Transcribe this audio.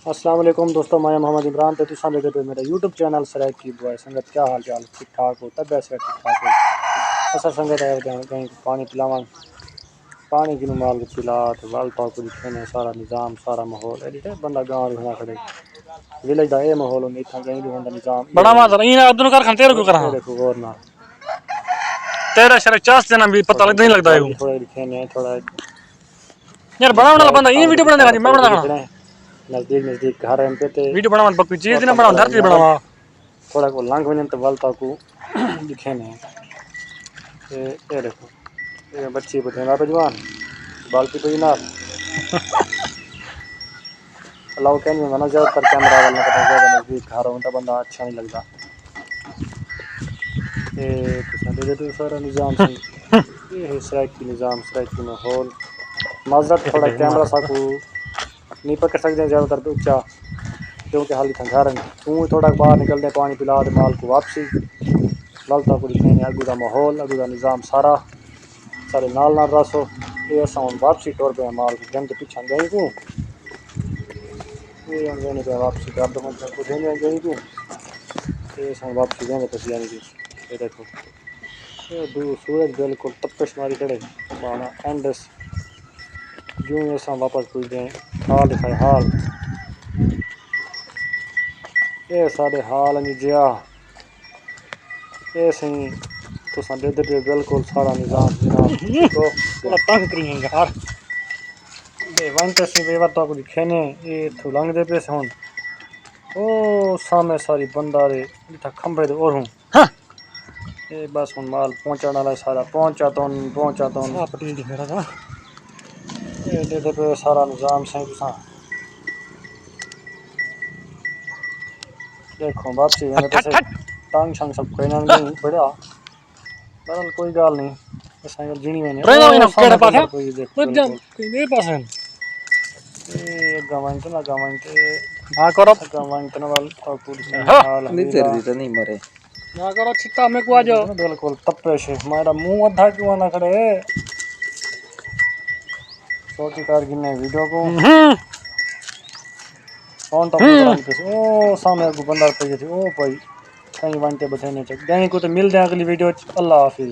السلام علیکم دوستوں، میں محمد عمران تے تساں دیکھدے پے میرا یوٹیوب چینل سرائے کی بوائے سنگت، کیا حال چال؟ ٹھیک ٹھاک ہو؟ تب ایسے ٹھیک ٹھاک ہو اسا سنگت آئے ہوتے ہیں کہیں پانی پلاواں، پانی کی مال کو پلا تو وال پاک کو دکھنے سارا نظام سارا ماحول ہے بندہ گاؤں ہونا کھڑے ولیج دا اے ماحول ہوندا اتھا کہیں بھی ہوندا نظام بڑا ماذا این عبد القادر خان تیرے کو کر اے ہاں دیکھو غور نال تیرا شرع چاس دینا بھی پتہ نہیں لگتا ہے بالکل تھوڑا دکھنے تھوڑا یار بڑا والا بندہ یہ ویڈیو بنانے کا میں بنا کھڑے نزدیک نزدیک گھر ہیں پہ ویڈیو بنا کوئی چیز نہ موسم بنا تھوڑا دھرتی نظر بنا تھوڑا کو لنگ ونن تو ولتا کو دکھنے یہ دیکھو یہ بچی بدھینا بجوان بالٹی پئی نال اللہ کہ نہیں ہونا زیادہ تر کیمرہ وال نہ زیادہ نزدیک گھر ہوتا بندہ اچھا نہیں لگتا تو سارا نظام صحیح یہ ہے سرائکی نظام سرائکی ماحول معذرت تھوڑا کیمرہ سا کو نہیں پکڑ سکتے زیادہ تر تو اچا کیونکہ حالی گھر تو تھوڑا باہر نکلتے پانی پلا دے مال کو واپسی لالتا کو دکھنے اگو دا ماحول اگو دا نظام سارا سارے نال نال رسو یہ اساں ہن واپسی ٹر پئے مال جن کے پیچھا گئی کو یہ ہن پہ واپسی کر دو کو گئی کو یہ واپسی دیں پسی یہ دیکھو یہ دور سورج بالکل تپش ماری کھڑے بانا اینڈس جو اساں واپس پوجدے ہیں حال دکھائے حال یہ سارے حال نی جیا یہ سی تساں دیکھدے پے بالکل سارا نظام جناب ٹھیک ہو تھوڑا تنگ کریں گا یار ون ٹیسٹی ویور تو کھینے یہ اتھو لنگ دے پے ہن او سامنے ساری بندہ دے جتھا کھمبے دے اور ہوں یہ بس ہن مال پہنچانا والا سارا پہنچا تون صاف پٹی دکھ رہا تھا یہ دیکھدے پے سارا نظام صحیح تساں دیکھو واپسی ویندے ہٹ پاسے ہٹ ہٹ ٹانگ شانگ سب کوئی نہ گئی بڑھیا بہرحال کوئی گال نہیں اساں جنی وینے او ٹرین سامنے بندر پئی دیکھ بالکل میرے پاس ہے یہ گوانٹ نا گوانٹ نہ کرو گوانٹ وال پوری ہاں حال نہیں حویلا تیرتی تو نہیں مرے نہ کرو چھتا میں کو آ جاؤ نا بالکل تپش ہمارا منہ ادھا کیوں نہ کھڑے چھوٹی کار گنے ویڈیو کو فون تو اپنے کرانی پے او سامنے کو بندر پئی او بھائی کہیں وانٹے بتانے چ گیں کو تو ملدے ہیں اگلی ویڈیو اللہ حافظ